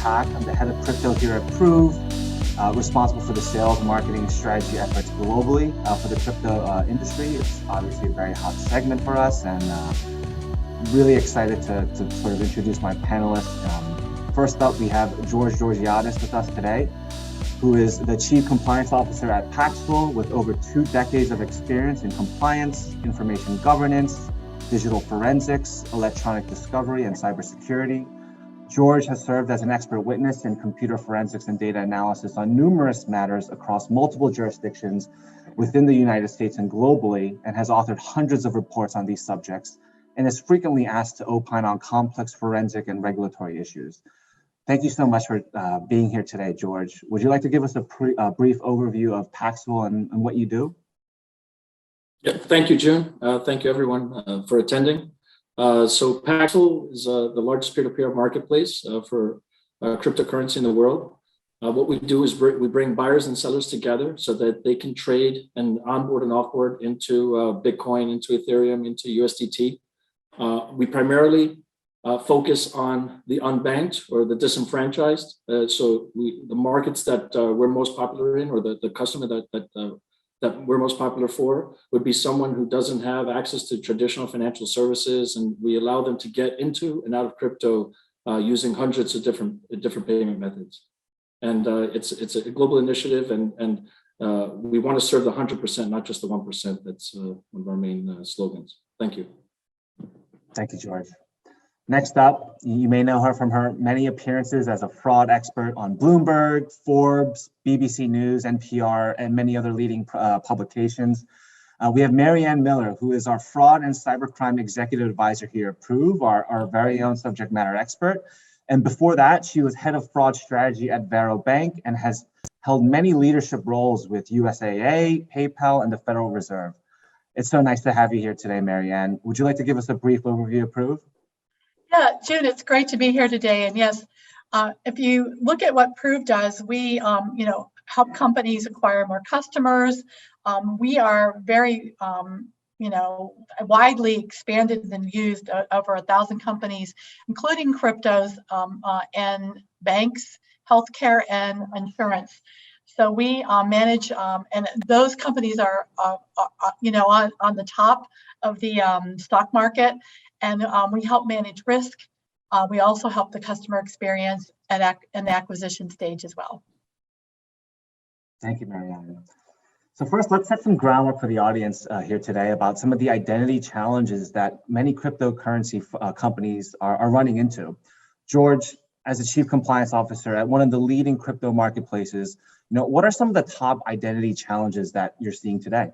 Pak. I'm the head of crypto here at Prove, responsible for the sales, marketing, strategy efforts globally for the crypto industry. It's obviously a very hot segment for us, and really excited to sort of introduce my panelists. First up, we have George Georgiades with us today, who is the Chief Compliance Officer at Paxful with over 2 decades of experience in compliance, information governance, digital forensics, electronic discovery, and cybersecurity. George has served as an expert witness in computer forensics and data analysis on numerous matters across multiple jurisdictions within the United States and globally, and has authored hundreds of reports on these subjects, and is frequently asked to opine on complex forensic and regulatory issues. Thank you so much for being here today, George. Would you like to give us a brief overview of Paxful and what you do? Yeah, thank you, Joon. Thank you, everyone, for attending. So Paxful is the largest peer-to-peer marketplace for cryptocurrency in the world. What we do is we bring buyers and sellers together so that they can trade and onboard and offboard into Bitcoin, into Ethereum, into USDT. We primarily focus on the unbanked or the disenfranchised. So the markets that we're most popular in, or the customer that we're most popular for, would be someone who doesn't have access to traditional financial services, and we allow them to get into and out of crypto using hundreds of different payment methods. And it's a global initiative, and we want to serve the 100%, not just the 1%. That's one of our main slogans. Thank you. Thank you, George. Next up, you may know her from her many appearances as a fraud expert on Bloomberg, Forbes, BBC News, NPR, and many other leading publications. We have Marianne Miller, who is our Fraud and Cybercrime Executive Advisor here at Prove, our very own subject matter expert. And before that, she was head of fraud strategy at Varo Bank and has held many leadership roles with USAA, PayPal, and the Federal Reserve. It's so nice to have you here today, Marianne. Would you like to give us a brief overview of Prove? Yeah, Joon, it's great to be here today. And yes, if you look at what Prove does, we help companies acquire more customers. We are very widely expanded and used over 1,000 companies, including cryptos and banks, healthcare, and insurance. So we manage, and those companies are on the top of the stock market. And we help manage risk. We also help the customer experience at the acquisition stage as well. Thank you, Marianne. So first, let's set some groundwork for the audience here today about some of the identity challenges that many cryptocurrency companies are running into. George, as a Chief Compliance Officer at one of the leading crypto marketplaces, what are some of the top identity challenges that you're seeing today?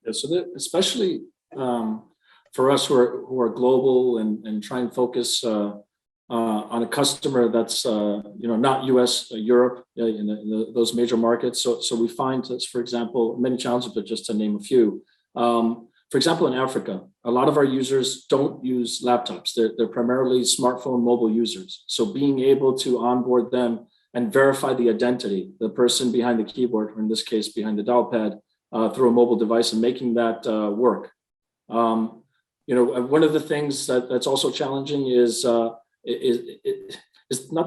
Yeah, so especially for us who are global and try and focus on a customer that's not US, Europe, in those major markets. So we find that, for example, many challenges, but just to name a few. For example, in Africa, a lot of our users don't use laptops. They're primarily smartphone mobile users. So being able to onboard them and verify the identity, the person behind the keyboard, or in this case, behind the dial pad, through a mobile device, and making that work. One of the things that's also challenging is not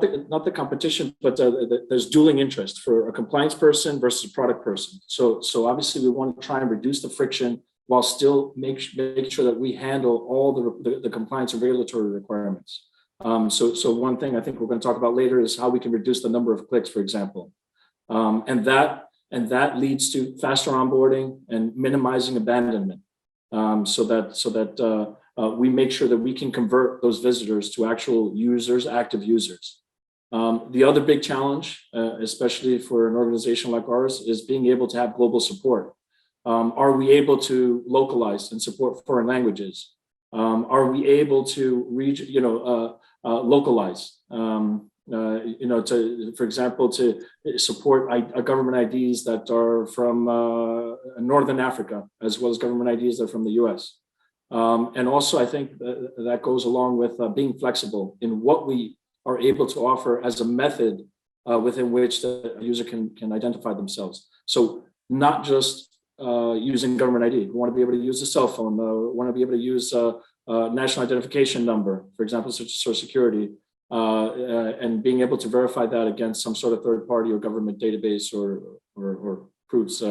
the competition, but there's dueling interest for a compliance person versus a product person. So obviously we want to try and reduce the friction while still make sure that we handle all the compliance and regulatory requirements. So one thing I think we're going to talk about later is how we can reduce the number of clicks, for example, and that leads to faster onboarding and minimizing abandonment. So that we make sure that we can convert those visitors to actual users, active users. The other big challenge, especially for an organization like ours, is being able to have global support. Are we able to localize and support foreign languages? Are we able to localize? For example, to support government IDs that are from Northern Africa, as well as government IDs that are from the US. And also, I think that goes along with being flexible in what we are able to offer as a method within which the user can identify themselves. So not just using government ID. We want to be able to use a cell phone. We want to be able to use a national identification number, for example, such as Social Security. and being able to verify that against some sort of third party or government database or proves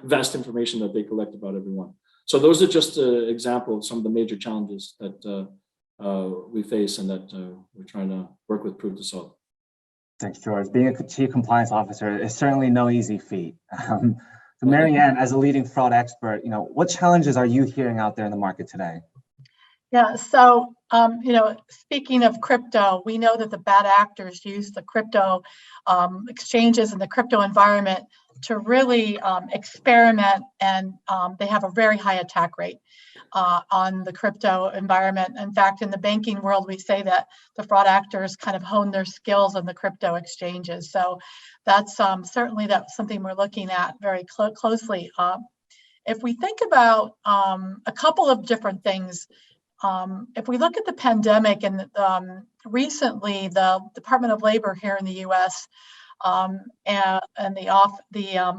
vast information that they collect about everyone. So those are just an example of some of the major challenges that we face and that we're trying to work with Proof to solve. Thanks, George. Being a chief compliance officer is certainly no easy feat. So Marianne, as a leading fraud expert, what challenges are you hearing out there in the market today? Yeah, so, speaking of crypto, we know that the bad actors use the crypto exchanges and the crypto environment to really experiment, and they have a very high attack rate on the crypto environment. In fact, in the banking world, we say that the fraud actors kind of hone their skills on the crypto exchanges. So that's certainly something we're looking at very closely. If we think about a couple of different things, if we look at the pandemic, and recently the Department of Labor here in the U.S. And the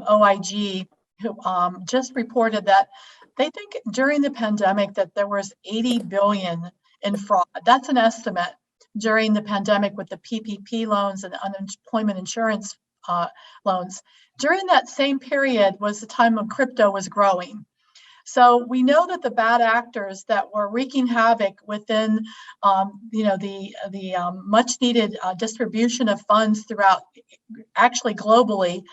OIG, who just reported that they think during the pandemic that there was 80 billion in fraud. That's an estimate during the pandemic with the PPP loans and unemployment insurance loans. During that same period was the time when crypto was growing. So we know that the bad actors that were wreaking havoc within, the much needed distribution of funds throughout, actually globally,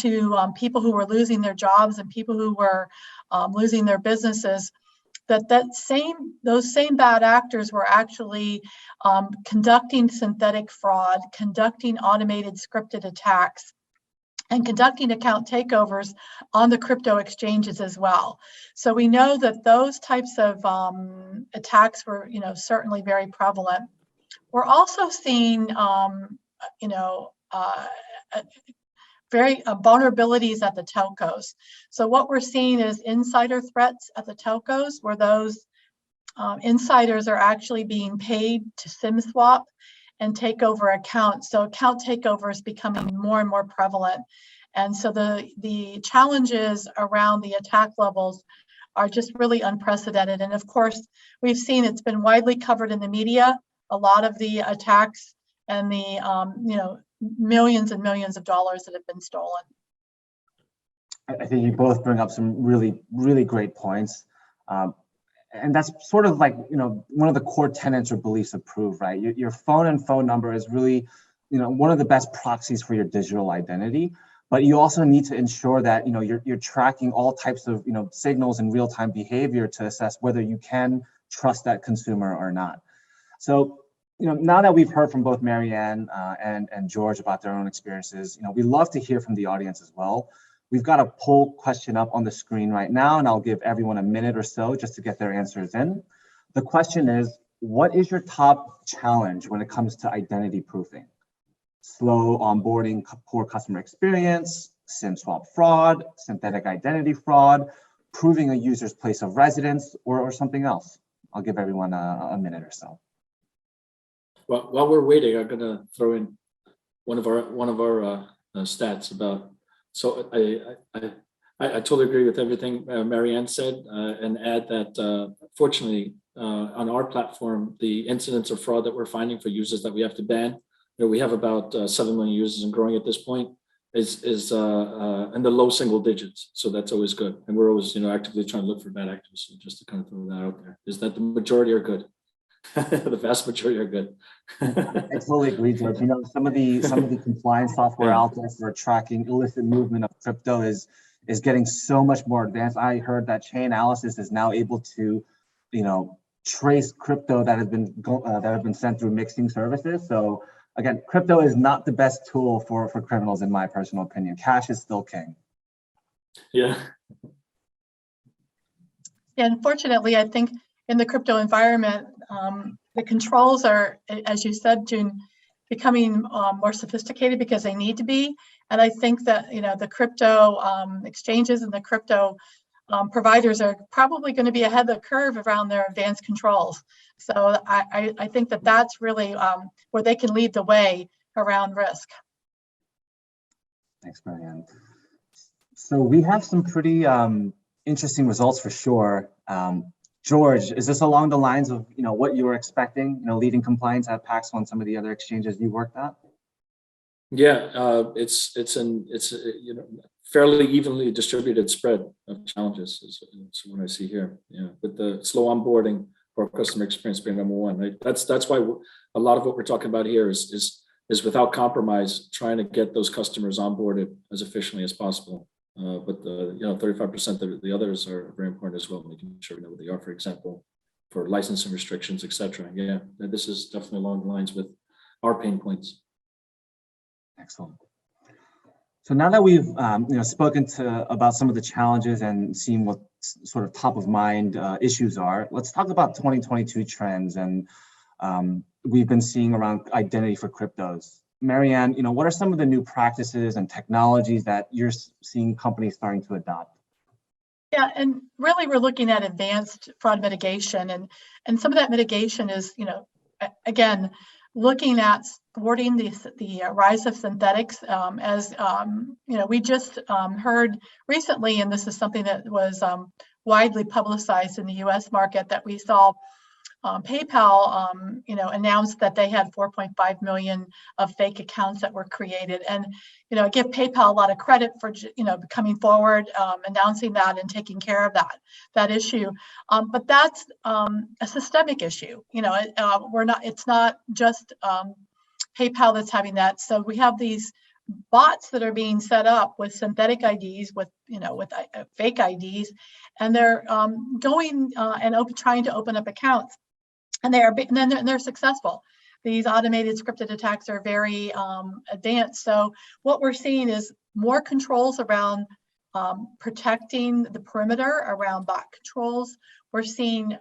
to people who were losing their jobs and people who were losing their businesses, those same bad actors were actually conducting synthetic fraud, conducting automated scripted attacks, and conducting account takeovers on the crypto exchanges as well. So we know that those types of attacks were, certainly very prevalent. We're also seeing, vulnerabilities at the telcos. So what we're seeing is insider threats at the telcos, where those insiders are actually being paid to SIM swap and take over accounts. So account takeover is becoming more and more prevalent. And so the challenges around the attack levels are just really unprecedented. And of course, we've seen it's been widely covered in the media, a lot of the attacks and the millions and millions of dollars that have been stolen. I think you both bring up some really, really great points. And that's sort of like, one of the core tenets or beliefs of Proof, right? Your phone and phone number is really, one of the best proxies for your digital identity. But you also need to ensure that, you're tracking all types of, signals and real-time behavior to assess whether you can trust that consumer or not. So, now that we've heard from both Marianne and George about their own experiences, we love to hear from the audience as well. We've got a poll question up on the screen right now, and I'll give everyone a minute or so just to get their answers in. The question is, what is your top challenge when it comes to identity proofing? Slow onboarding, poor customer experience, SIM swap fraud, synthetic identity fraud, proving a user's place of residence, or something else? I'll give everyone a minute or so. Well, while we're waiting, I'm going to throw in one of our stats about. So I totally agree with everything Marianne said, and add that fortunately on our platform, the incidents of fraud that we're finding for users that we have to ban, we have about 7 million users and growing at this point, is in the low single digits. So that's always good, and we're always actively trying to look for bad actors. So just to kind of throw that out there, is that the majority are good. The vast majority are good. I totally agree, George. Some of the compliance software out there for tracking illicit movement of crypto is getting so much more advanced. I heard that Chainalysis is now able to, trace crypto that have been sent through mixing services. So again, crypto is not the best tool for criminals, in my personal opinion. Cash is still king. Yeah. Yeah, unfortunately, I think in the crypto environment, the controls are, as you said, Joon, becoming more sophisticated because they need to be. And I think that the crypto exchanges and the crypto providers are probably going to be ahead of the curve around their advanced controls. So I think that that's really where they can lead the way around risk. Thanks, Marianne. So we have some pretty interesting results for sure. George, is this along the lines of what you were expecting, leading compliance at Paxful and some of the other exchanges you worked at? Yeah, it's fairly evenly distributed spread of challenges is what I see here. Yeah, with the slow onboarding or customer experience being number one. Right? That's why a lot of what we're talking about here is without compromise, trying to get those customers onboarded as efficiently as possible. But the 35% of the others are very important as well, making sure we know what they are. For example, for licensing restrictions, etc. Yeah, this is definitely along the lines with our pain points. Excellent. So now that we've spoken about some of the challenges and seen what sort of top of mind issues are, let's talk about 2022 trends and we've been seeing around identity for cryptos. Marianne, what are some of the new practices and technologies that you're seeing companies starting to adopt? Yeah, and really we're looking at advanced fraud mitigation, and some of that mitigation is, again, looking at thwarting the rise of synthetics. As we just heard recently, and this is something that was widely publicized in the U.S. market, that we saw PayPal, announced that they had 4.5 million of fake accounts that were created, and I give PayPal a lot of credit for coming forward, announcing that and taking care of that issue. But that's a systemic issue. It's not just PayPal that's having that. So we have these bots that are being set up with synthetic IDs, with fake IDs, and they're going and trying to open up accounts. And they're successful. These automated scripted attacks are very advanced. So what we're seeing is more controls around protecting the perimeter around bot controls. We're seeing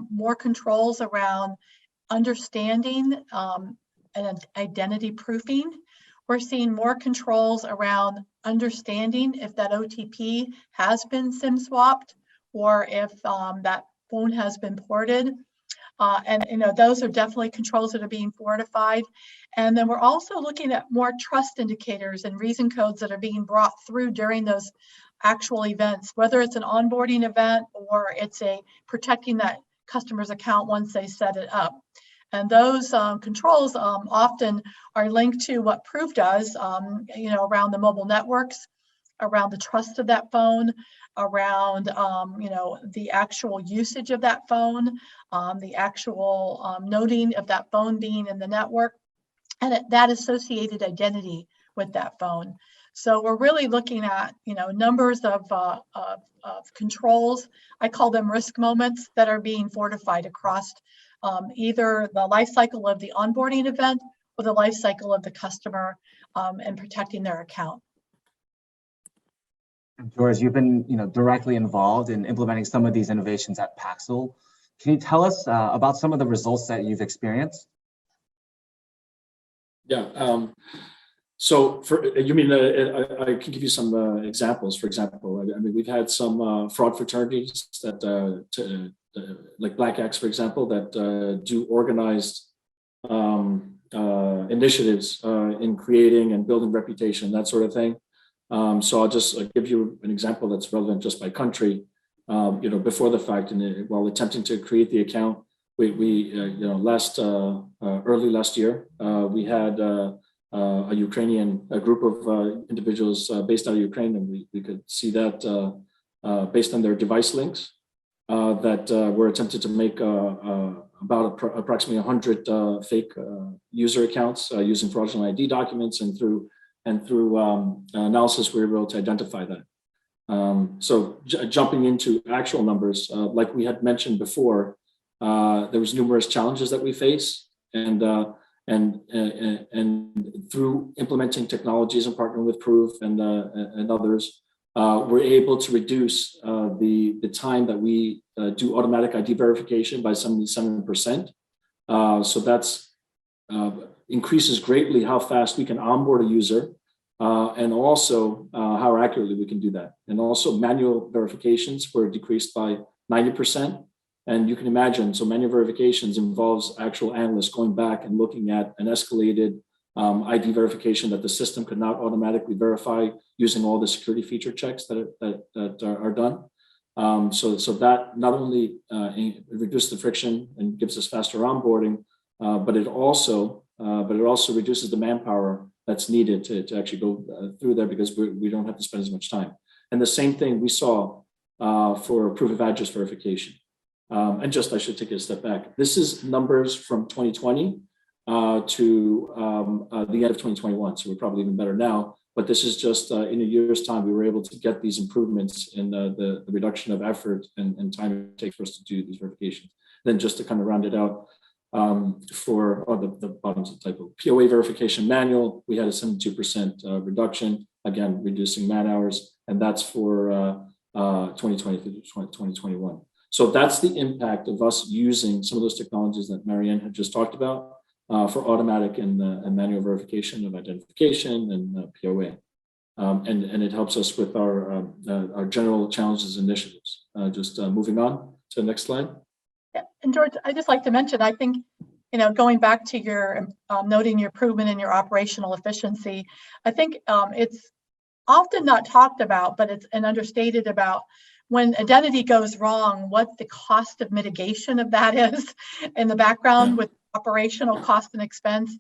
more controls around understanding and identity proofing. We're seeing more controls around understanding if that OTP has been SIM swapped or if that phone has been ported. And those are definitely controls that are being fortified. And then we're also looking at more trust indicators and reason codes that are being brought through during those actual events, whether it's an onboarding event or it's protecting that customer's account once they set it up. And those controls often are linked to what Proof does, around the mobile networks, around the trust of that phone, around the actual usage of that phone, the actual noting of that phone being in the network, and that associated identity with that phone. So we're really looking at numbers of controls. I call them risk moments that are being fortified across either the life cycle of the onboarding event or the life cycle of the customer and protecting their account. George, you've been directly involved in implementing some of these innovations at Paxful. Can you tell us about some of the results that you've experienced? Yeah. So you mean I can give you some examples. For example, I mean we've had some fraud fraternities that like Black Axe, for example, that do organized initiatives in creating and building reputation, that sort of thing. So I'll just give you an example that's relevant just by country. Before the fact, and while attempting to create the account, we early last year, we had a group of individuals based out of Ukraine, and we could see that based on their device links that were attempted to make about approximately 100 fake user accounts using fraudulent ID documents, and through analysis, we were able to identify that. So jumping into actual numbers, like we had mentioned before, there was numerous challenges that we face, and through implementing technologies and partnering with Proof and others, we're able to reduce the time that we do automatic ID verification by 77%. So that's increases greatly how fast we can onboard a user, and also how accurately we can do that. And also manual verifications were decreased by 90%. And you can imagine, so manual verifications involves actual analysts going back and looking at an escalated ID verification that the system could not automatically verify using all the security feature checks that are done. So that not only reduces the friction and gives us faster onboarding, but it also reduces the manpower that's needed to actually go through there, because we don't have to spend as much time. And the same thing we saw for proof of address verification. And just, I should take a step back. This is numbers from 2020 to the end of 2021. So we're probably even better now. But this is just in a year's time, we were able to get these improvements in the reduction of effort and time it takes for us to do these verifications. Then just to kind of round it out, for the bottom's the typo, POA verification manual, we had a 72% reduction, again, reducing man hours, and that's for 2020 through 2021. So that's the impact of us using some of those technologies that Marianne had just talked about for automatic and manual verification of identification and POA. And it helps us with our general challenges initiatives. Moving on to the next slide. Yeah. And George, I'd just like to mention, I think, going back to your noting your improvement in your operational efficiency, I think it's often not talked about, but it's understated about when identity goes wrong, what the cost of mitigation of that is in the background with operational cost and expense.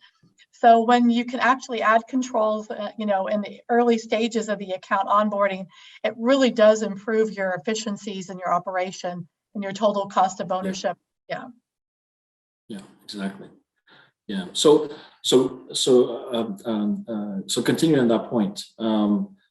So when you can actually add controls, in the early stages of the account onboarding, it really does improve your efficiencies in your operation and your total cost of ownership. Yeah, exactly. Yeah. So continuing on that point.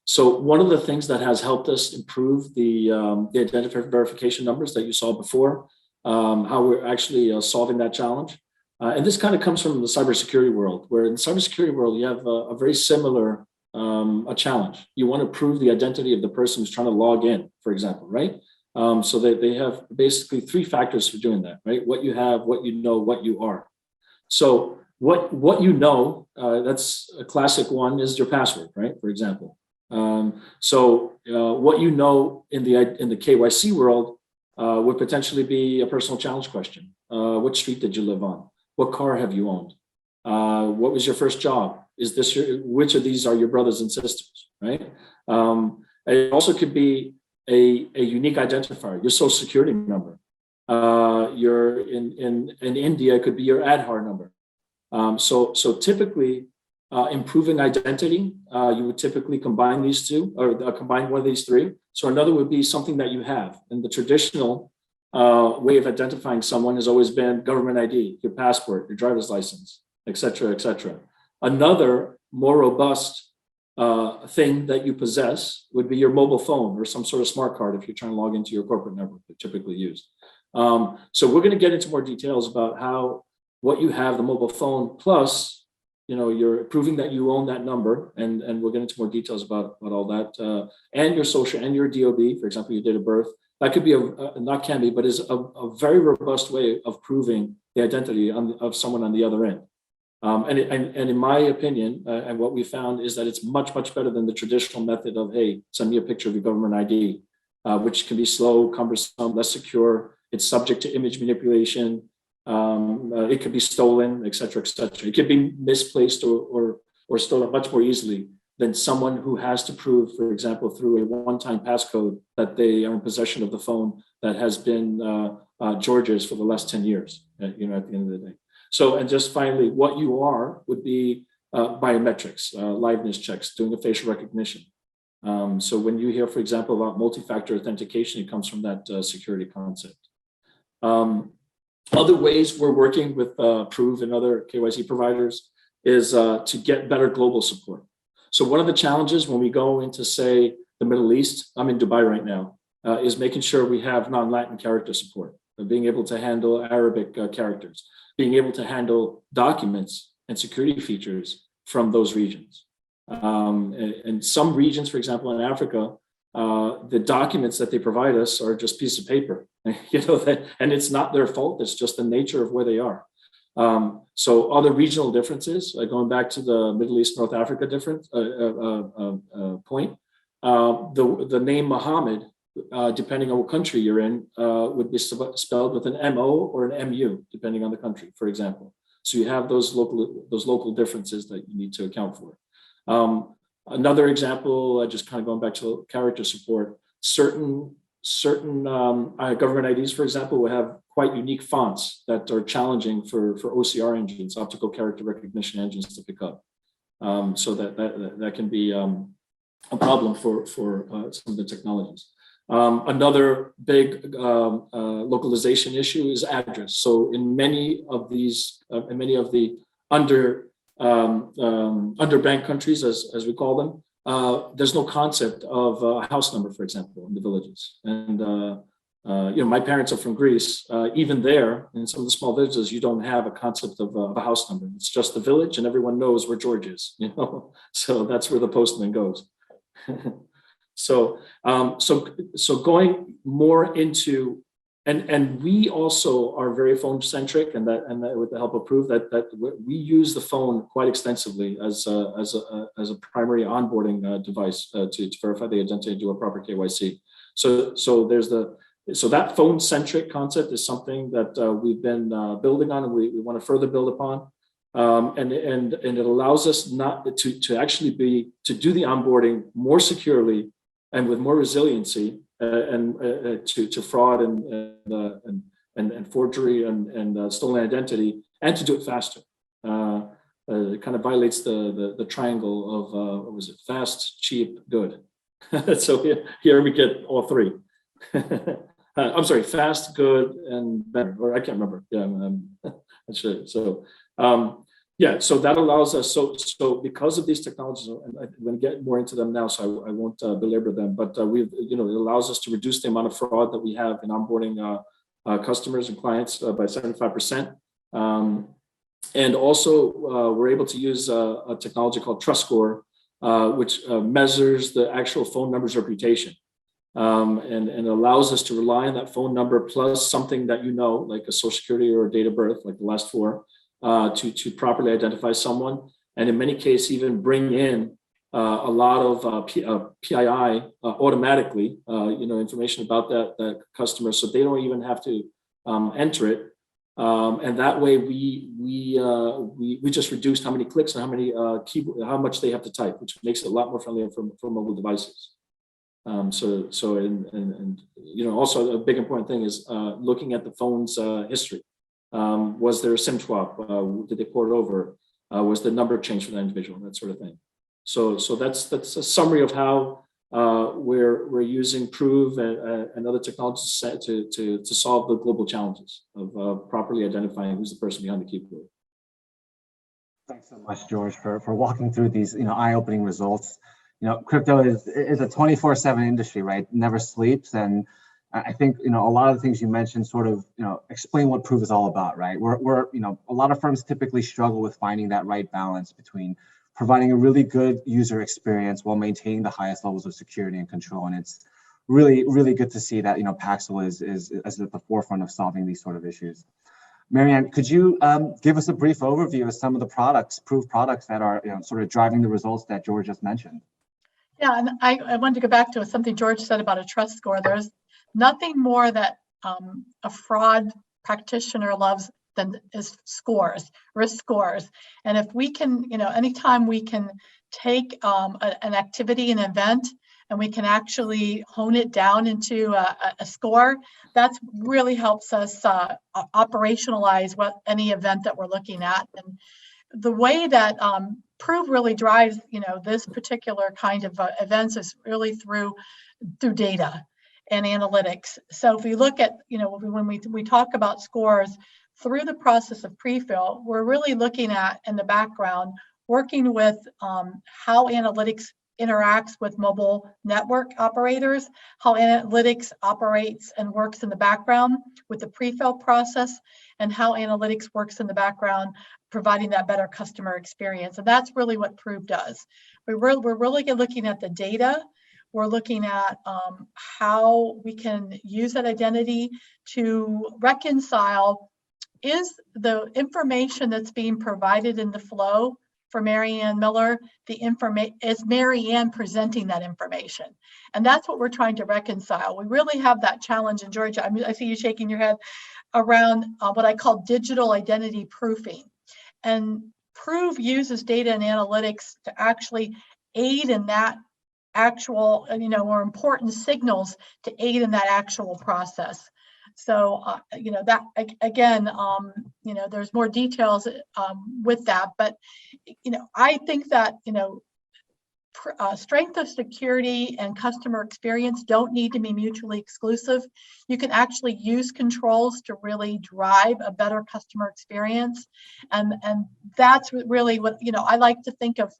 So one of the things that has helped us improve the identity verification numbers that you saw before, how we're actually solving that challenge. And this kind of comes from the cybersecurity world, where in the cybersecurity world, you have a very similar a challenge. You want to prove the identity of the person who's trying to log in, for example, right? So they have basically three factors for doing that, right? What you have, what you know, what you are. So what you know, that's a classic one, is your password, right? For example. What you know in the KYC world would potentially be a personal challenge question. What street did you live on? What car have you owned? What was your first job? Which of these are your brothers and sisters, right? It also could be a unique identifier, your social security number. You're in India, it could be your Aadhaar number. So typically, improving identity, you would typically combine these two, or combine one of these three. So another would be something that you have. And the traditional way of identifying someone has always been government ID, your passport, your driver's license, et cetera, et cetera. Another more robust thing that you possess would be your mobile phone or some sort of smart card if you're trying to log into your corporate network that typically used. So we're going to get into more details about what you have, the mobile phone, plus you're proving that you own that number, and we'll get into more details about all that, and your social and your DOB, for example, your date of birth. That could be but is a very robust way of proving the identity of someone on the other end. And in my opinion, and what we found is that it's much, much better than the traditional method of, hey, send me a picture of your government ID, which can be slow, cumbersome, less secure. It's subject to image manipulation. It could be stolen, et cetera, et cetera. It could be misplaced or stolen much more easily than someone who has to prove, for example, through a one-time passcode that they are in possession of the phone that has been George's for the last 10 years, at the end of the day. So, and just finally, what you are would be biometrics, liveness checks, doing a facial recognition. So when you hear, for example, about multi-factor authentication, it comes from that security concept. Other ways we're working with Prove and other KYC providers is to get better global support. So one of the challenges when we go into, say, the Middle East, I'm in Dubai right now, is making sure we have non-Latin character support, being able to handle Arabic characters, being able to handle documents and security features from those regions. And some regions, for example, in Africa, the documents that they provide us are just pieces of paper, and it's not their fault. It's just the nature of where they are. So other regional differences, going back to the Middle East, North Africa difference point, the name Muhammad, depending on what country you're in, would be spelled with an MO or an MU, depending on the country, for example. So you have those local differences that you need to account for. Another example, just kind of going back to character support, certain certain government IDs, for example, will have quite unique fonts that are challenging for OCR engines, optical character recognition engines, to pick up. So that can be a problem for some of the technologies. Another big localization issue is address. So in many of these, in many of the underbanked countries, as we call them, there's no concept of a house number, for example, in the villages. And my parents are from Greece. Even there, in some of the small villages, you don't have a concept of a house number. It's just the village, and everyone knows where George is. So that's where the postman goes. So going more into, and we also are very phone centric, and that with the help of Proof, that we use the phone quite extensively as a primary onboarding device to verify the identity and do a proper KYC. So that phone centric concept is something that we've been building on, and we want to further build upon. And it allows us not to actually to do the onboarding more securely and with more resiliency, and to fraud and forgery and stolen identity, and to do it faster. It kind of violates the triangle of what was it? Fast, cheap, good. So here we get all three. I'm sorry, fast, good, and better. Or I can't remember. Yeah, that's sure. So. So that allows us, so because of these technologies, and I'm going to get more into them now, so I won't belabor them, but it allows us to reduce the amount of fraud that we have in onboarding customers and clients by 75%. And also we're able to use a technology called Trust Score, which measures the actual phone number's reputation. And allows us to rely on that phone number plus something that like a social security or a date of birth, like the last four, to properly identify someone, and in many cases even bring in a lot of PII automatically, information about that customer, so they don't even have to enter it, and that way we just reduced how many clicks and how much they have to type, which makes it a lot more friendly for mobile devices. Also a big important thing is looking at the phone's history. Was there a SIM swap? Did they port it over? Was the number changed for that individual? That sort of thing. So that's a summary of how we're using Prove and other technologies to solve the global challenges of properly identifying who's the person behind the keyboard. Thanks so much, George, for walking through these eye-opening results. Crypto is a 24/7 industry, right? Never sleeps, and I think a lot of the things you mentioned sort of explain what Proof is all about, right? We're a lot of firms typically struggle with finding that right balance between providing a really good user experience while maintaining the highest levels of security and control, and it's really, really good to see that Paxful is at the forefront of solving these sort of issues. Marianne, could you give us a brief overview of some of the Proof products that are sort of driving the results that George just mentioned? Yeah, and I wanted to go back to something George said about a trust score. There's nothing more that a fraud practitioner loves than is scores, risk scores. And if we can, anytime we can take an activity, an event, and we can actually hone it down into a score, that really helps us operationalize any event that we're looking at. And the way that Prove really drives, this particular kind of events is really through data and analytics. So if we look at, when we talk about scores through the process of pre-fill, we're really looking at, in the background, working with how analytics interacts with mobile network operators, how analytics operates and works in the background with the pre-fill process, and how analytics works in the background, providing that better customer experience. And that's really what Prove does. We're really looking at the data. We're looking at how we can use that identity to reconcile, is the information that's being provided in the flow for Marianne Miller, is Marianne presenting that information? And that's what we're trying to reconcile. We really have that challenge in Georgia. I see you shaking your head around what I call digital identity proofing. And Prove uses data and analytics to actually aid in that actual, or important signals to aid in that actual process. So, that again, there's more details with that, but, I think that, strength of security and customer experience don't need to be mutually exclusive. You can actually use controls to really drive a better customer experience. And that's really what, I like to think of,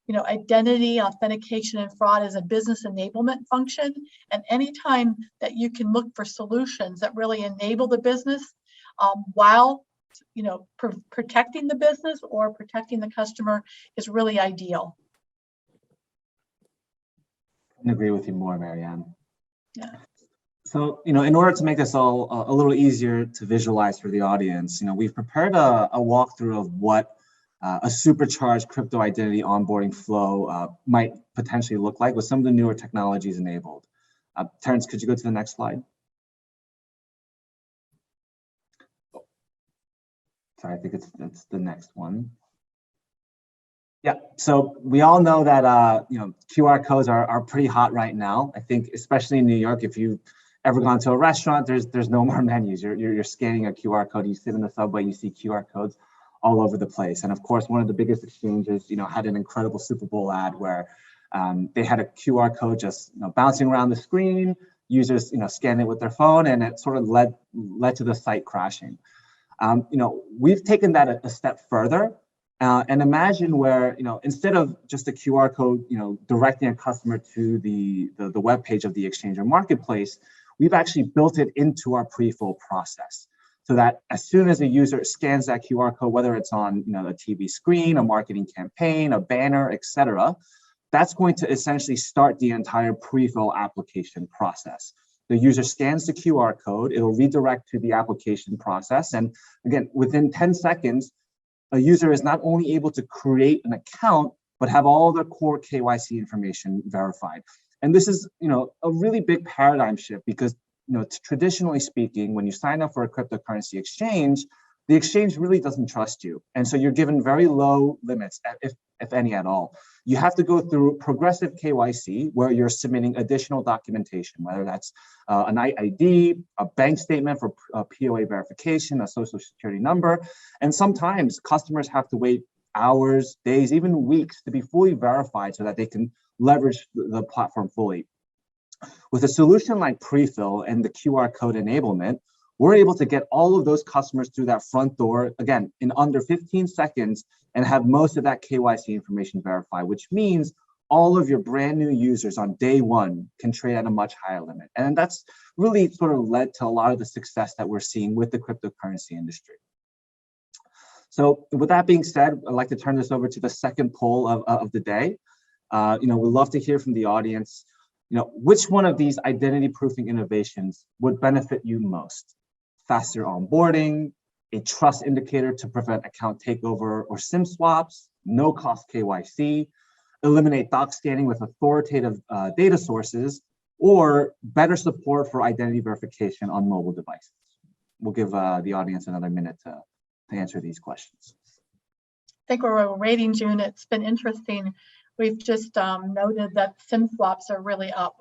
identity, authentication, and fraud as a business enablement function. And anytime that you can look for solutions that really enable the business while, protecting the business or protecting the customer is really ideal. I couldn't agree with you more, Marianne. Yeah. So, in order to make this all a little easier to visualize for the audience, we've prepared a walkthrough of what a supercharged crypto identity onboarding flow might potentially look like with some of the newer technologies enabled. Terrence, could you go to the next slide? Sorry, I think it's the next one. Yeah, so we all know that QR codes are pretty hot right now. I think especially in New York, if you've ever gone to a restaurant, there's no more menus. You're scanning a QR code. You sit in the subway, you see QR codes all over the place. And of course, one of the biggest exchanges, had an incredible Super Bowl ad where they had a QR code just bouncing around the screen. Users scanned it with their phone, and it sort of led to the site crashing. We've taken that a step further. And imagine where, instead of just a QR code, directing a customer to the web page of the exchange or marketplace, we've actually built it into our pre-fill process so that as soon as a user scans that QR code, whether it's on, a TV screen, a marketing campaign, a banner, etc., that's going to essentially start the entire pre-fill application process. The user scans the QR code, it'll redirect to the application process. And again, within 10 seconds, a user is not only able to create an account, but have all their core KYC information verified. And this is, a really big paradigm shift because, traditionally speaking, when you sign up for a cryptocurrency exchange, the exchange really doesn't trust you. And so you're given very low limits, if any at all. You have to go through progressive KYC where you're submitting additional documentation, whether that's an ID, a bank statement for POA verification, a social security number. And sometimes customers have to wait hours, days, even weeks to be fully verified so that they can leverage the platform fully. With a solution like Prefill and the QR code enablement, we're able to get all of those customers through that front door, again, in under 15 seconds and have most of that KYC information verified, which means all of your brand new users on day one can trade at a much higher limit. And that's really sort of led to a lot of the success that we're seeing with the cryptocurrency industry. So with that being said, I'd like to turn this over to the second poll of the day. We'd love to hear from the audience, which one of these identity proofing innovations would benefit you most? Faster onboarding, a trust indicator to prevent account takeover or SIM swaps, no cost KYC, eliminate doc scanning with authoritative data sources, or better support for identity verification on mobile devices. We'll give the audience another minute to answer these questions. I think we're waiting, June. It's been interesting. We've just noted that SIM swaps are really up.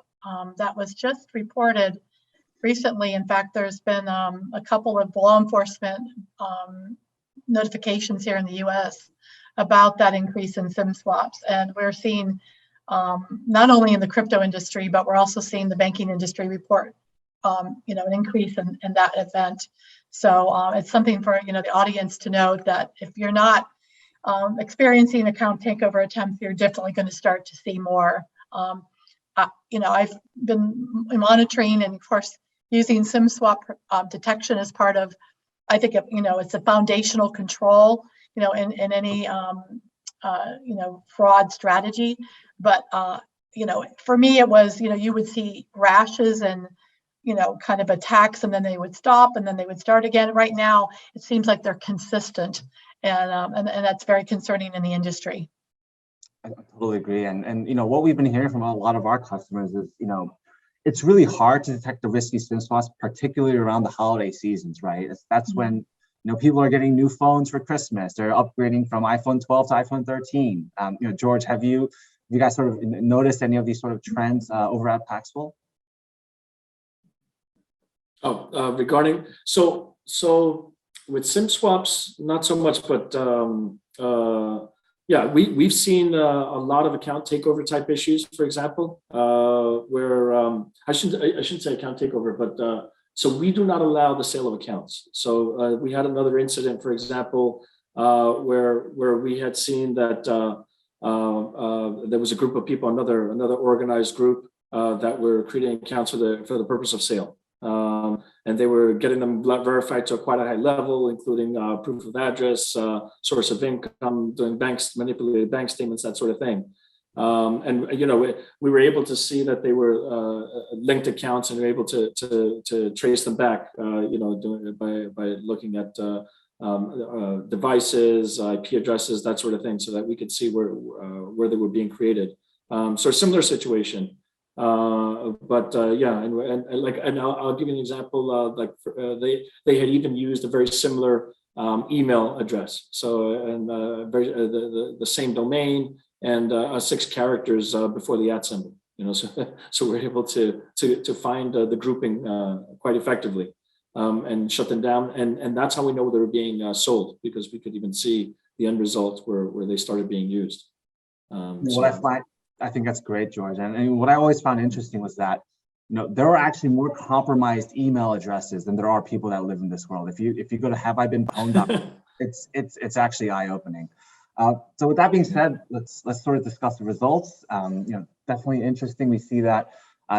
That was just reported recently. In fact, there's been a couple of law enforcement notifications here in the US about that increase in SIM swaps. And we're seeing not only in the crypto industry, but we're also seeing the banking industry report an increase in that event. So it's something for the audience to note that if you're not experiencing account takeover attempts, you're definitely going to start to see more. I've been monitoring and of course using SIM swap detection as part of, I think, it's a foundational control, in any, fraud strategy. But, for me, it was, you would see rashes and, kind of attacks, and then they would stop and then they would start again. Right now, it seems like they're consistent, and that's very concerning in the industry. I totally agree. And what we've been hearing from a lot of our customers is, it's really hard to detect the risky SIM swaps, particularly around the holiday seasons, right? That's when, people are getting new phones for Christmas. They're upgrading from iPhone 12 to iPhone 13. George, have you you guys sort of noticed any of these sort of trends over at Paxful? Regarding so with SIM swaps, not so much, but yeah, we've seen a lot of account takeover type issues, for example, where I shouldn't say account takeover, but so we do not allow the sale of accounts. So we had another incident, for example, where we had seen that there was a group of people, another organized group that were creating accounts for the purpose of sale. And they were getting them verified to quite a high level, including proof of address, source of income, doing manipulated bank statements, that sort of thing. And we were able to see that they were linked accounts, and we were able to trace them back, doing it by looking at devices, IP addresses, that sort of thing, so that we could see where they were being created. So a similar situation. Yeah, and I'll give you an example. They had even used a very similar email address. So the same domain and 6 characters before the @ symbol. So we're able to find the grouping quite effectively and shut them down. And that's how we know they were being sold, because we could even see the end result where they started being used. I think that's great, George. And what I always found interesting was that, there are actually more compromised email addresses than there are people that live in this world. If you go to haveibeenpwned.com, it's actually eye-opening. So with that being said, let's sort of discuss the results. Definitely interesting. We see that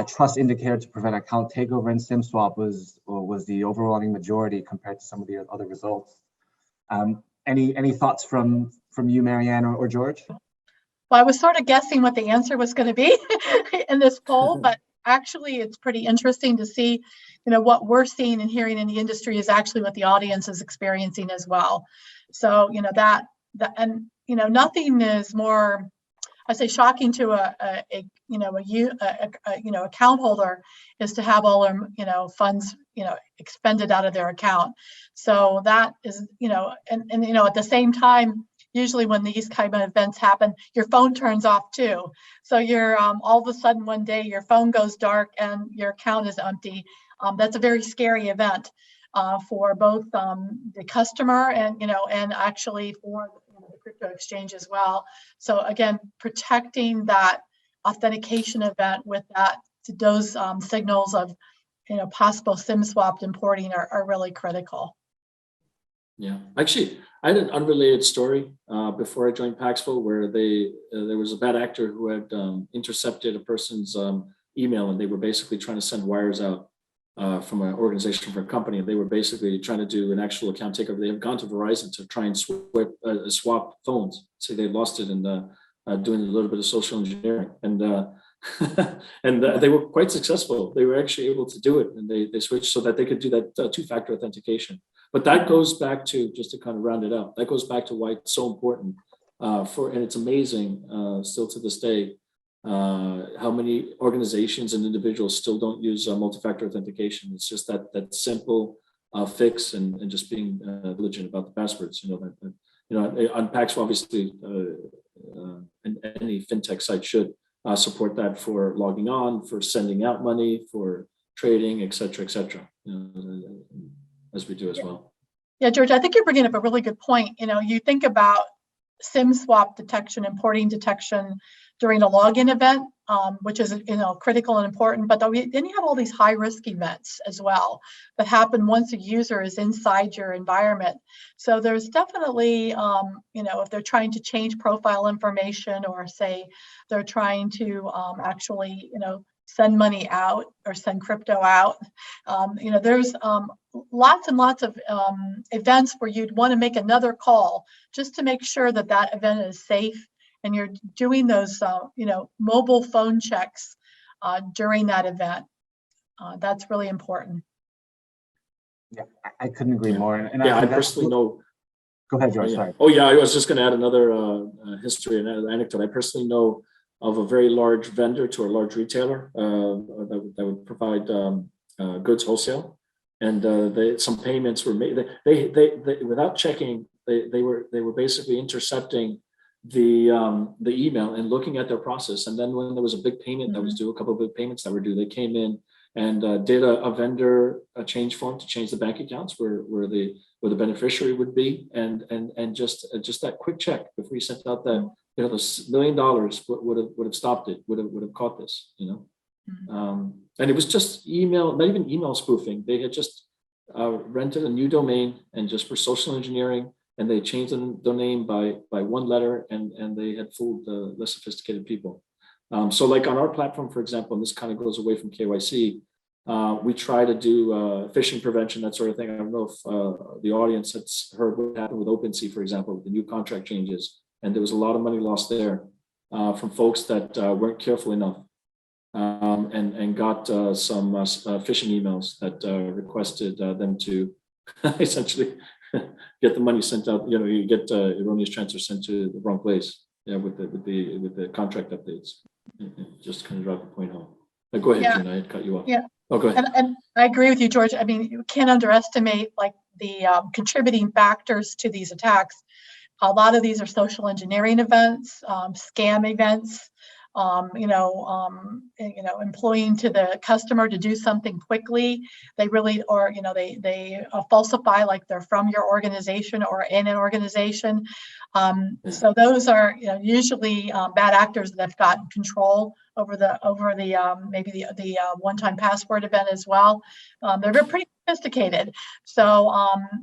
trust indicator to prevent account takeover and SIM swap was the overwhelming majority compared to some of the other results. Any thoughts from you, Marianne or George? Well, I was sort of guessing what the answer was going to be in this poll, but actually it's pretty interesting to see, what we're seeing and hearing in the industry is actually what the audience is experiencing as well. So, nothing is more, I say, shocking to account holder is to have all their, funds, expended out of their account. So that is, at the same time, usually when these kind of events happen, your phone turns off too. So you're all of a sudden one day your phone goes dark and your account is empty. That's a very scary event for both the customer and actually for the crypto exchange as well. So again, protecting that authentication event with those signals of possible SIM swapped importing are really critical. Yeah, actually, I had an unrelated story before I joined Paxful, where there was a bad actor who had intercepted a person's email, and they were basically trying to send wires out from an organization, from a company. They were basically trying to do an actual account takeover. They have gone to Verizon to try and swap phones. So they lost it, and doing a little bit of social engineering, and they were quite successful. They were actually able to do it, and they switched so that they could do that two-factor authentication. But that goes back to, just to kind of round it out, that goes back to why it's so important and it's amazing still to this day how many organizations and individuals still don't use multi-factor authentication. It's just that simple fix and just being diligent about the passwords. On Paxful, obviously, and any fintech site should support that for logging on, for sending out money, for trading, et cetera, as we do as well. Yeah, George, I think you're bringing up a really good point. You think about SIM swap detection and porting detection during a login event, which is critical and important. But then you have all these high risk events as well that happen once a user is inside your environment. So there's definitely, if they're trying to change profile information, or say they're trying to actually, send money out or send crypto out. There's lots and lots of events where you'd want to make another call just to make sure that event is safe, and you're doing those, mobile phone checks during that event. That's really important. Yeah, I couldn't agree more. And I personally know. Go ahead, George. Yeah. Sorry. Oh yeah, I was just going to add another history and anecdote. I personally know of a very large vendor to a large retailer that would provide goods wholesale, and some payments were made. They without checking, they were basically intercepting the email and looking at their process. And then when there was a big payment that was due, a couple of big payments that were due, they came in and did a vendor change form to change the bank accounts where the beneficiary would be, and just that quick check before you sent out that, the $1 million would have stopped it, would have caught this, and it was just email, not even email spoofing. They had just rented a new domain and just for social engineering, and they changed the domain by one letter, and they had fooled the less sophisticated people. So like on our platform, for example, and this kind of goes away from KYC, we try to do phishing prevention, that sort of thing. I don't know if the audience has heard what happened with OpenSea, for example, with the new contract changes, and there was a lot of money lost there from folks that weren't careful enough, and got some phishing emails that requested them to essentially get the money sent out. You get erroneous transfer sent to the wrong place. Yeah, with the contract updates. Just kind of drop the point home. Go ahead, Joon. I had cut you off. Yeah. Oh, go ahead. And I agree with you, George. I mean, you can't underestimate like the contributing factors to these attacks. A lot of these are social engineering events, scam events, employing to the customer to do something quickly. They really, or, they falsify like they're from your organization or in an organization. So those are, usually bad actors that have gotten control over the maybe the one-time password event as well. They're pretty sophisticated. So,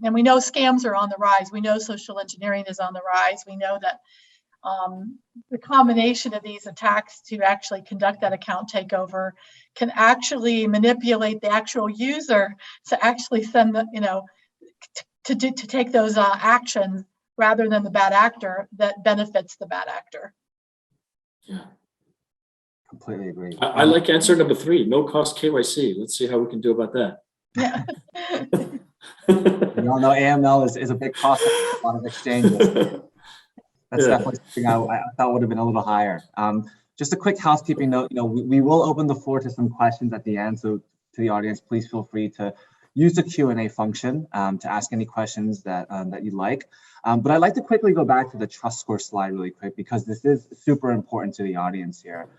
and we know scams are on the rise. We know social engineering is on the rise. We know that the combination of these attacks to actually conduct that account takeover can actually manipulate the actual user to actually send the, to take those actions rather than the bad actor that benefits the bad actor. Yeah. Completely agree. I like answer number 3, no cost KYC. Let's see how we can do about that. Yeah. We all know AML is a big cost of a lot of exchanges. That's definitely something I thought would have been a little higher. Just a quick housekeeping note, we will open the floor to some questions at the end. So to the audience, please feel free to use the Q&A function to ask any questions that you'd like. But I'd like to quickly go back to the trust score slide really quick, because this is super important to the audience here.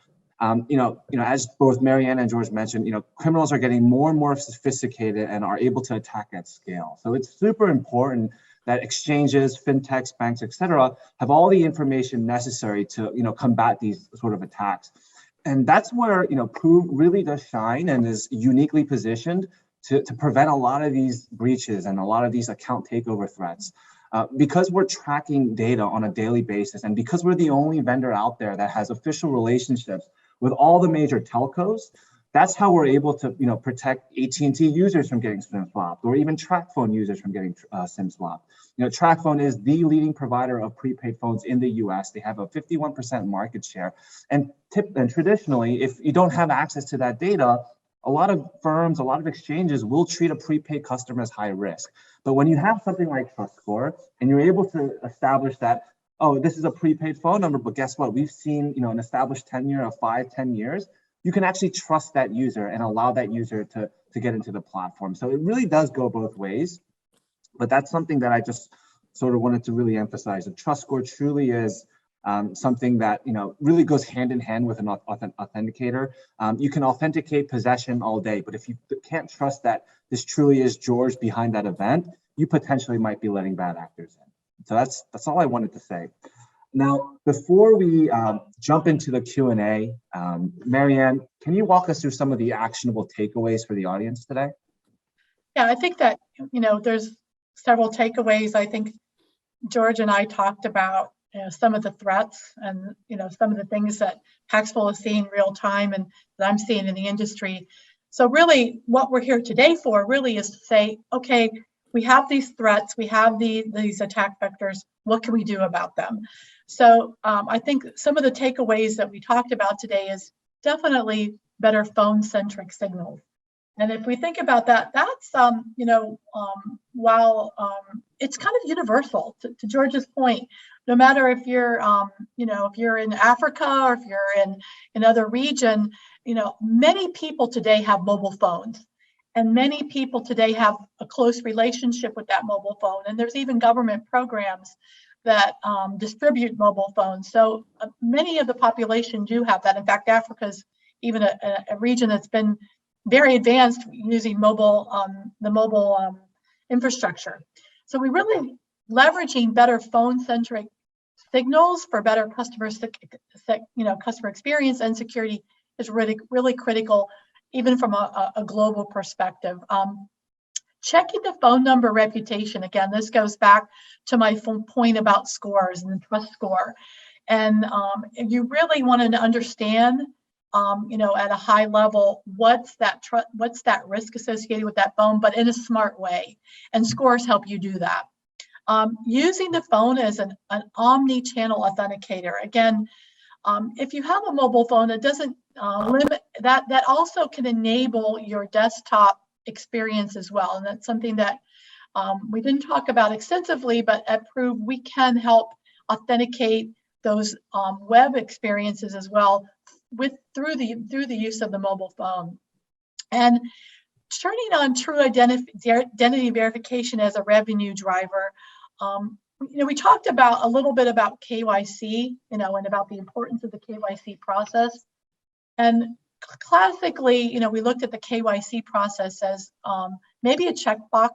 As both Marianne and George mentioned, criminals are getting more and more sophisticated and are able to attack at scale. So it's super important that exchanges, fintechs, banks, et cetera, have all the information necessary to, combat these sort of attacks. And that's where, Prove really does shine and is uniquely positioned to prevent a lot of these breaches and a lot of these account takeover threats. Because we're tracking data on a daily basis, and because we're the only vendor out there that has official relationships with all the major telcos, that's how we're able to, protect AT&T users from getting SIM swapped, or even TracFone users from getting SIM swapped. TracFone is the leading provider of prepaid phones in the US. They have a 51% market share. And traditionally, if you don't have access to that data, a lot of firms, a lot of exchanges will treat a prepaid customer as high risk. But when you have something like TrustScore and you're able to establish that, oh, this is a prepaid phone number, but guess what? We've seen, an established tenure of 5-10 years. You can actually trust that user and allow that user to get into the platform. So it really does go both ways. But that's something that I just sort of wanted to really emphasize. The TrustScore truly is something that really goes hand in hand with an authenticator. You can authenticate possession all day, but if you can't trust that this truly is George behind that event, you potentially might be letting bad actors in. So that's all I wanted to say. Now, before we jump into the Q&A, Marianne, can you walk us through some of the actionable takeaways for the audience today? Yeah, I think that, there's several takeaways. I think George and I talked about some of the threats and, some of the things that Paxful is seeing real time and that I'm seeing in the industry. So really what we're here today for really is to say, okay, we have these threats, we have these attack vectors, what can we do about them? So I think some of the takeaways that we talked about today is definitely better phone-centric signals. And if we think about that, that's, while it's kind of universal to George's point, no matter if you're, if you're in Africa or if you're in another region, many people today have mobile phones. And many people today have a close relationship with that mobile phone. And there's even government programs that distribute mobile phones. So many of the population do have that. In fact, Africa is even a region that's been very advanced using mobile, the mobile infrastructure. So we really leveraging better phone-centric signals for better customer experience and security is really critical, even from a global perspective. Checking the phone number reputation, again, this goes back to my point about scores and the trust score. And you really want to understand, at a high level, what's that risk associated with that phone, but in a smart way. And scores help you do that. Using the phone as an omni-channel authenticator. Again, if you have a mobile phone, it doesn't limit that. That also can enable your desktop experience as well, and that's something that we didn't talk about extensively, but at Prove we can help authenticate those web experiences as well through the use of the mobile phone. And turning on true identity verification as a revenue driver. We talked a little bit about KYC, and about the importance of the KYC process. And classically, we looked at the KYC process as maybe a checkbox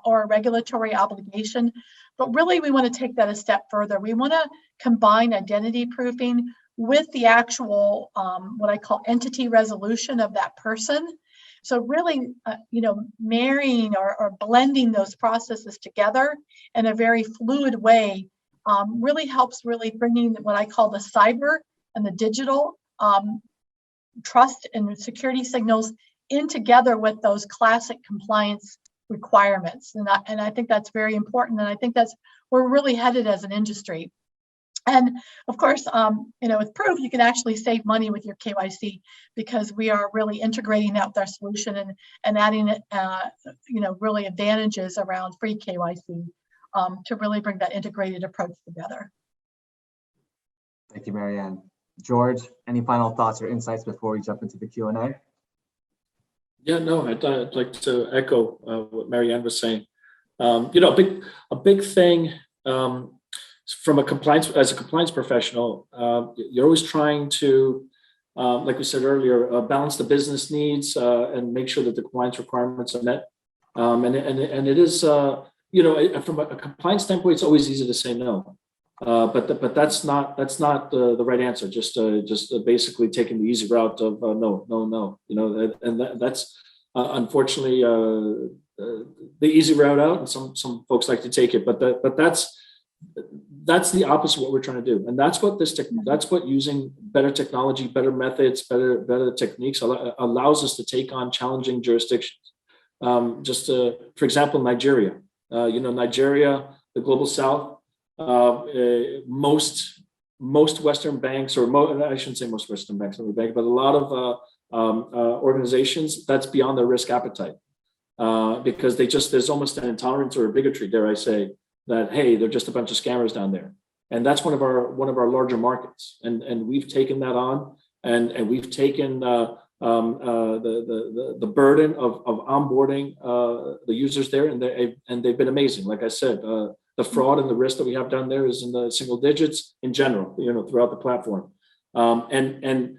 or a regulatory obligation, but really we want to take that a step further. We want to combine identity proofing with the actual, what I call entity resolution of that person. So really, marrying or blending those processes together in a very fluid way really helps bringing what I call the cyber and the digital trust and security signals in together with those classic compliance requirements. And I think that's very important. And I think we're really headed as an industry. And of course, with Proof, you can actually save money with your KYC because we are really integrating that with our solution and adding really advantages around free KYC to really bring that integrated approach together. Thank you, Marianne. George, any final thoughts or insights before we jump into the Q&A? Yeah, no, I'd like to echo what Marianne was saying. A big thing from as a compliance professional, you're always trying to, like we said earlier, balance the business needs and make sure that the compliance requirements are met. And it is, from a compliance standpoint, it's always easy to say no. But that's not the right answer. Just basically taking the easy route of no. And that's unfortunately the easy route out, and some folks like to take it. But that's the opposite of what we're trying to do, and that's what using better technology, better methods, better techniques allows us to take on challenging jurisdictions. For example, Nigeria. Nigeria, the global South. Most Western banks, I shouldn't say most Western banks, but a lot of organizations, that's beyond their risk appetite because there's almost an intolerance or a bigotry, dare I say, that hey, they're just a bunch of scammers down there, and that's one of our larger markets, and we've taken that on, and we've taken the burden of onboarding the users there, and they've been amazing. Like I said. The fraud and the risk that we have down there is in the single digits in general, throughout the platform. And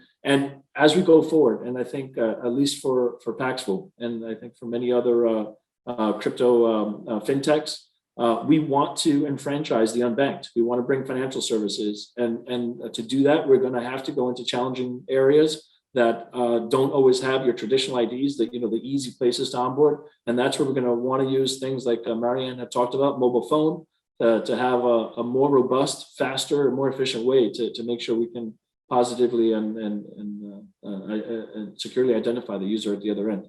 as we go forward, and I think at least for Paxful, and I think for many other crypto fintechs, we want to enfranchise the unbanked. We want to bring financial services, and to do that, we're going to have to go into challenging areas that don't always have your traditional IDs, the easy places to onboard. And that's where we're going to want to use things like Marianne had talked about, mobile phone, to have a more robust, faster, more efficient way to make sure we can positively and securely identify the user at the other end.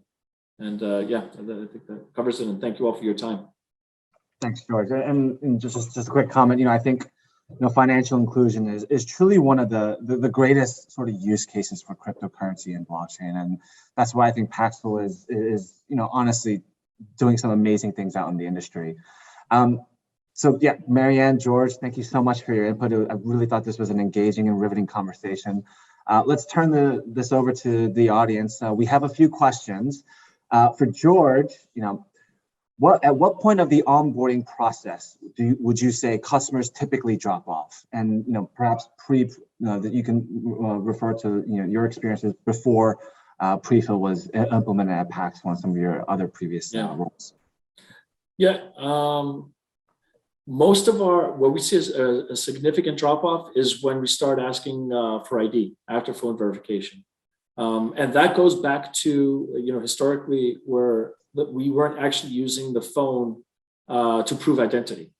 And I think that covers it. And thank you all for your time. Thanks, George. And just a quick comment. I think financial inclusion is truly one of the greatest sort of use cases for cryptocurrency and blockchain, and that's why I think Paxful is honestly doing some amazing things out in the industry. So yeah, Marianne, George, thank you so much for your input. I really thought this was an engaging and riveting conversation. Let's turn this over to the audience. We have a few questions for George. At what point of the onboarding process would you say customers typically drop off? And perhaps that you can refer to your experiences before pre-fill was implemented at Paxful and some of your other previous roles. Yeah. Most of what we see as a significant drop off is when we start asking for ID after phone verification. And that goes back to, historically where we weren't actually using the phone to prove identity.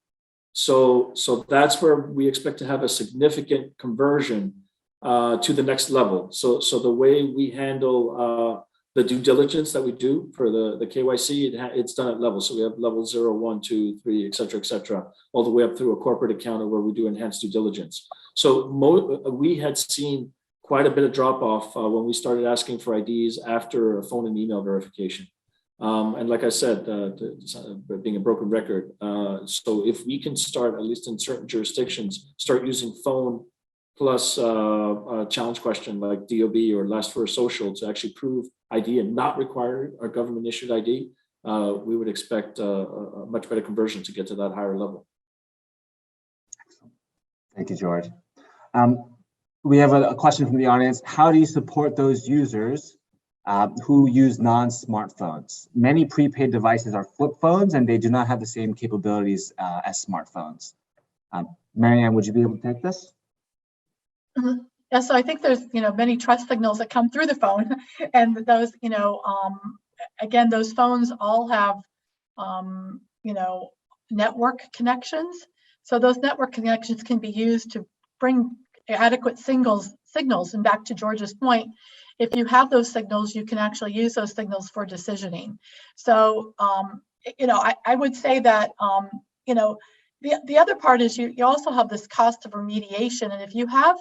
So that's where we expect to have a significant conversion to the next level. So the way we handle the due diligence that we do for the KYC, it's done at levels. So we have level 0, 1, 2, 3, et cetera, all the way up through a corporate account where we do enhanced due diligence. So we had seen quite a bit of drop off when we started asking for IDs after phone and email verification. And like I said, being a broken record, so if we can start, at least in certain jurisdictions, start using phone plus a challenge question like DOB or last first social to actually prove ID and not require a government issued ID, we would expect a much better conversion to get to that higher level. Thank you, George. We have a question from the audience. How do you support those users who use non-smartphones? Many prepaid devices are flip phones and they do not have the same capabilities as smartphones. Marianne, would you be able to take this? Mm-hmm. Yeah, so I think there's many trust signals that come through the phone, and those again, those phones all have network connections. So those network connections can be used to bring adequate signals. And back to George's point, if you have those signals, you can actually use those signals for decisioning. So I would say that the other part is you also have this cost of remediation, and if you have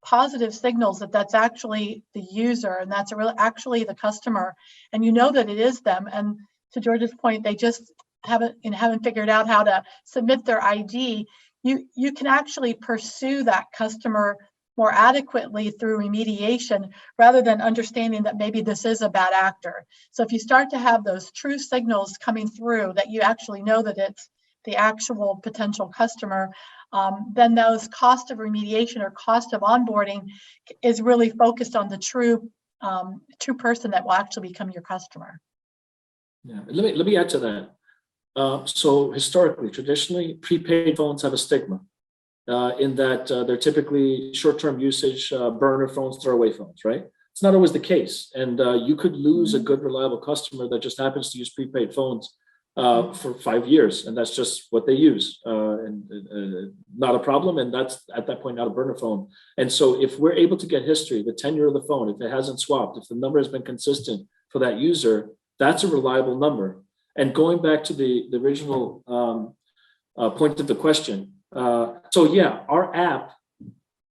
positive signals that that's actually the user and that's actually the customer, and that it is them, and to George's point, they just haven't figured out how to submit their ID, you can actually pursue that customer more adequately through remediation rather than understanding that maybe this is a bad actor. So if you start to have those true signals coming through that you actually know that it's the actual potential customer, then those cost of remediation or cost of onboarding is really focused on the true person that will actually become your customer. Yeah, let me add to that. So historically, traditionally, prepaid phones have a stigma in that they're typically short-term usage, burner phones, throwaway phones, right? It's not always the case. And you could lose a good, reliable customer that just happens to use prepaid phones for 5 years, and that's just what they use, and not a problem. And that's at that point not a burner phone. And so if we're able to get history, the tenure of the phone, if it hasn't swapped, if the number has been consistent for that user, that's a reliable number. And going back to the original point of the question, so yeah, our app,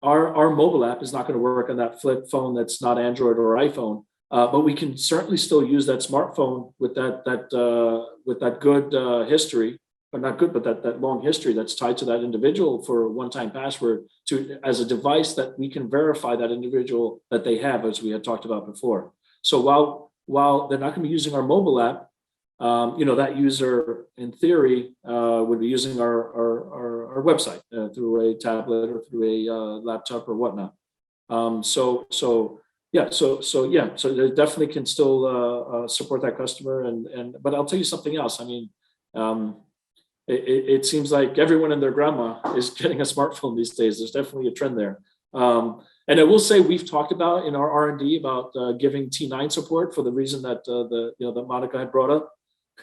our mobile app is not going to work on that flip phone that's not Android or iPhone. But we can certainly still use that smartphone with that good history, or not good, but that long history that's tied to that individual for a one-time password as a device that we can verify that individual that they have, as we had talked about before. So while they're not going to be using our mobile app, that user in theory would be using our website through a tablet or through a laptop or whatnot. So they definitely can still support that customer. But I'll tell you something else. I mean, it seems like everyone and their grandma is getting a smartphone these days. There's definitely a trend there. And I will say we've talked about in our R&D about giving T9 support for the reason that that Monica had brought up.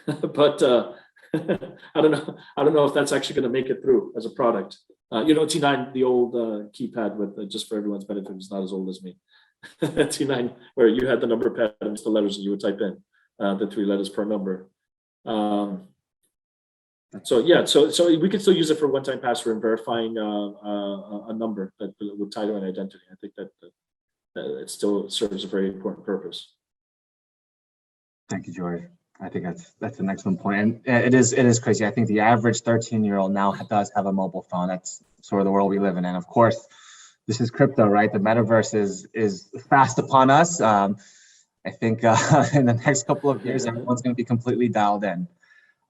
But I don't know if that's actually going to make it through as a product. T9, the old keypad with just for everyone's benefit, is not as old as me. T9, where you had the number pad and the letters and you would type in the 3 letters per number. So we can still use it for one-time password and verifying a number that would tie to an identity. I think that it still serves a very important purpose. Thank you, George. I think that's an excellent point, and it is crazy. I think the average 13-year-old now does have a mobile phone. That's sort of the world we live in, and of course, this is crypto, right? The metaverse is fast upon us. I think in the next couple of years, everyone's going to be completely dialed in.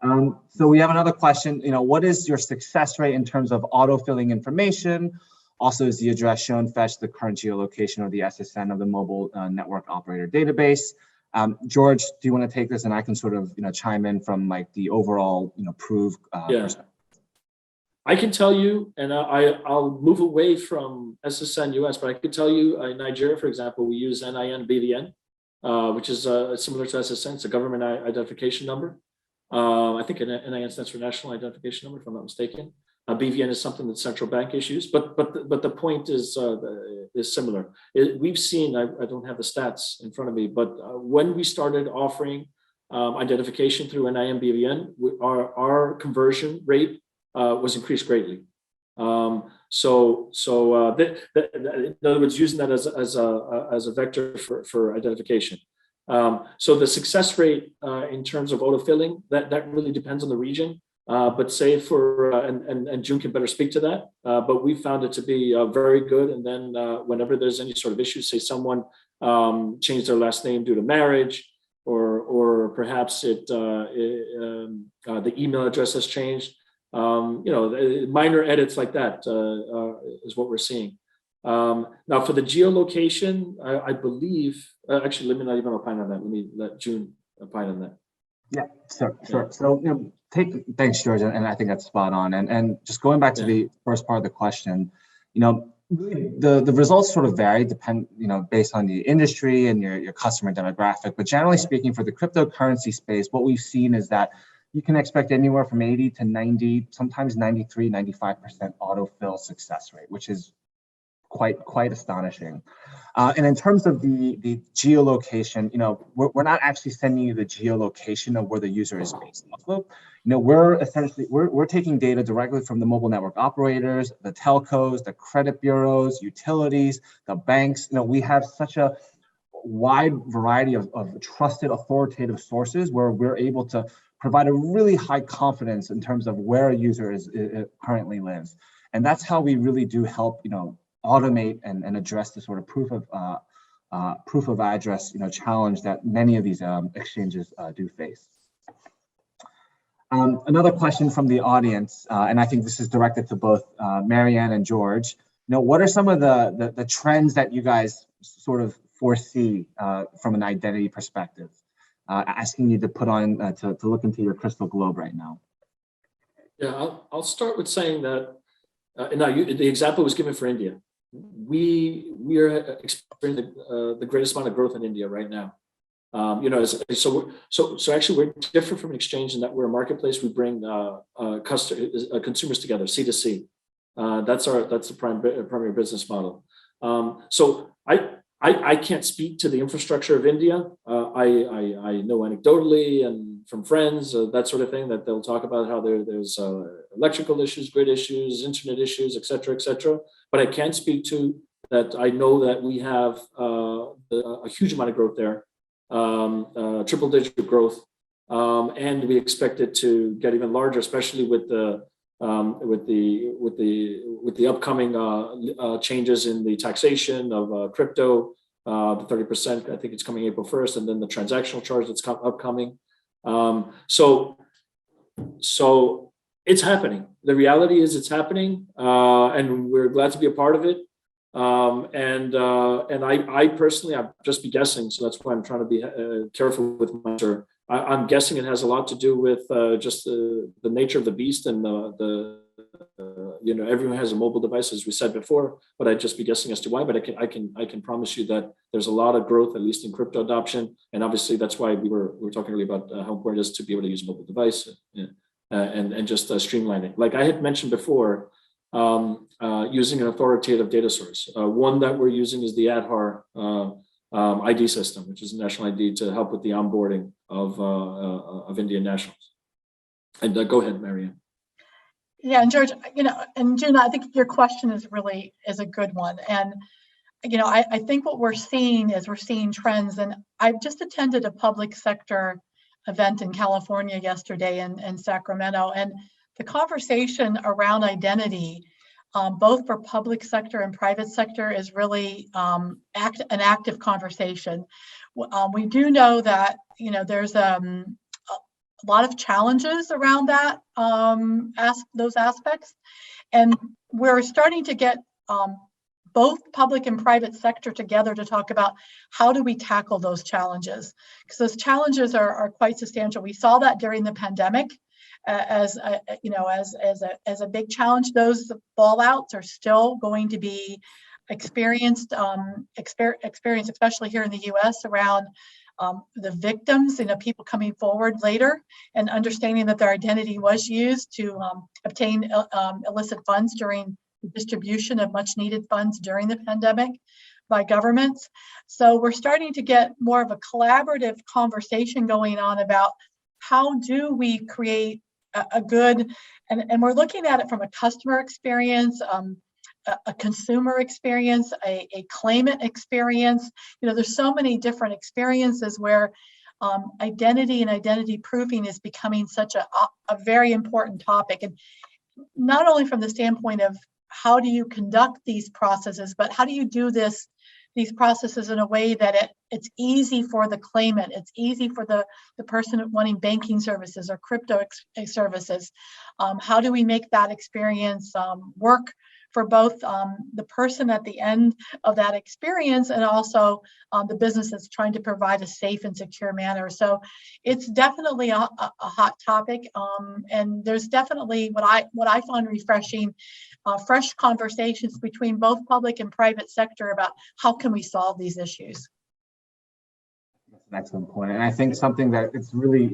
So we have another question. What is your success rate in terms of autofilling information? Also, is the address shown fetch the current geolocation or the SSN of the mobile network operator database? George, do you want to take this, and I can sort of chime in from like the overall prove perspective? I can tell you, and I'll move away from SSN US, but I can tell you in Nigeria, for example, we use NIN BVN, which is similar to SSN. It's a government identification number. I think NIN stands for National Identification Number, if I'm not mistaken. BVN is something that central bank issues, but the point is similar. We've seen, I don't have the stats in front of me, but when we started offering identification through NIN BVN, our conversion rate was increased greatly. In other words, using that as a vector for identification. So the success rate in terms of autofilling, that really depends on the region. But say for, and Joon can better speak to that, but we found it to be very good. And then whenever there's any sort of issue, say someone changed their last name due to marriage, or perhaps the email address has changed, minor edits like that is what we're seeing. Now for the geolocation, I believe, actually, let me not even opine on that. Let me let Joon opine on that. Yeah, sure. So, thanks, George, and I think that's spot on. And just going back to the first part of the question, really the results sort of vary, based on the industry and your customer demographic. But generally speaking, for the cryptocurrency space, what we've seen is that you can expect anywhere from 80 to 90, sometimes 93, 95% autofill success rate, which is quite astonishing. And in terms of the geolocation, we're not actually sending you the geolocation of where the user is based off of. We're taking data directly from the mobile network operators, the telcos, the credit bureaus, utilities, the banks. We have such a wide variety of trusted, authoritative sources where we're able to provide a really high confidence in terms of where a user currently lives. And that's how we really do help, automate and address the sort of proof of address, challenge that many of these exchanges do face. Another question from the audience, and I think this is directed to both Marianne and George. What are some of the trends that you guys sort of foresee from an identity perspective? Asking you to put on to look into your crystal globe right now. Yeah, I'll start with saying that. Now, the example was given for India. We are experiencing the greatest amount of growth in India right now. So actually, we're different from an exchange in that we're a marketplace. We bring consumers together, C2C. That's the primary business model. So I can't speak to the infrastructure of India. I know anecdotally and from friends, that sort of thing, that they'll talk about how there's electrical issues, grid issues, internet issues, et cetera. But I can speak to that. I know that we have a huge amount of growth there, triple-digit growth, and we expect it to get even larger, especially with the upcoming changes in the taxation of crypto, the 30%. I think it's coming April 1st, and then the transactional charge that's upcoming. So it's happening. The reality is it's happening, and we're glad to be a part of it. And I personally, I've just be guessing, so that's why I'm trying to be careful with my answer. I'm guessing it has a lot to do with just the nature of the beast, and everyone has a mobile device, as we said before. But I'd just be guessing as to why. But I can promise you that there's a lot of growth, at least in crypto adoption, and obviously that's why we were talking earlier about how important it is to be able to use a mobile device and just streamline it. Like I had mentioned before, using an authoritative data source. One that we're using is the Aadhaar ID system, which is a national ID to help with the onboarding of Indian nationals. And go ahead, Marianne. Yeah, and George, and Joon, I think your question is a good one. And, I think what we're seeing trends, and I've just attended a public sector event in California yesterday in Sacramento, and the conversation around identity, both for public sector and private sector, is really an active conversation. We do know that there's lot of challenges around that, those aspects. And we're starting to get both public and private sector together to talk about how do we tackle those challenges, because those challenges are quite substantial. We saw that during the pandemic as a big challenge. Those fallouts are still going to be experienced, especially here in the U.S. around the victims, people coming forward later and understanding that their identity was used to obtain illicit funds during the distribution of much needed funds during the pandemic by governments. So we're starting to get more of a collaborative conversation going on about how do we create a good, and we're looking at it from a customer experience, a consumer experience, a claimant experience. There's so many different experiences where identity and identity proofing is becoming such a very important topic. And not only from the standpoint of how do you conduct these processes, but how do you do these processes in a way that it's easy for the claimant, it's easy for the person wanting banking services or crypto services. How do we make that experience work for both the person at the end of that experience and also the business that's trying to provide a safe and secure manner? So it's definitely a hot topic, and there's definitely what I find refreshing, fresh conversations between both public and private sector about how can we solve these issues. That's an excellent point, and I think something that it's really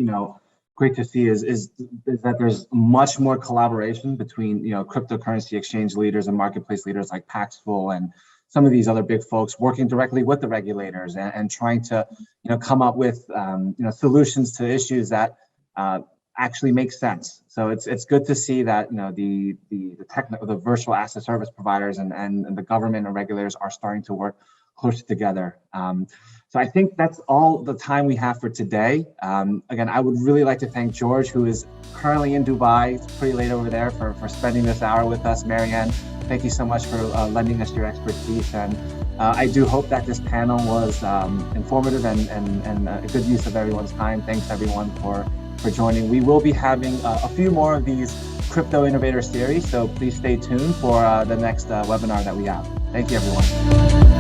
great to see is that there's much more collaboration between cryptocurrency exchange leaders and marketplace leaders like Paxful and some of these other big folks working directly with the regulators and trying to come up with solutions to issues that actually make sense. So it's good to see that the virtual asset service providers and the government and regulators are starting to work closer together. So I think that's all the time we have for today. Again, I would really like to thank George, who is currently in Dubai. It's pretty late over there, for spending this hour with us. Marianne, thank you so much for lending us your expertise. And I do hope that this panel was informative and a good use of everyone's time. Thanks everyone for joining. We will be having a few more of these Crypto Innovator series, so please stay tuned for the next webinar that we have. Thank you, everyone.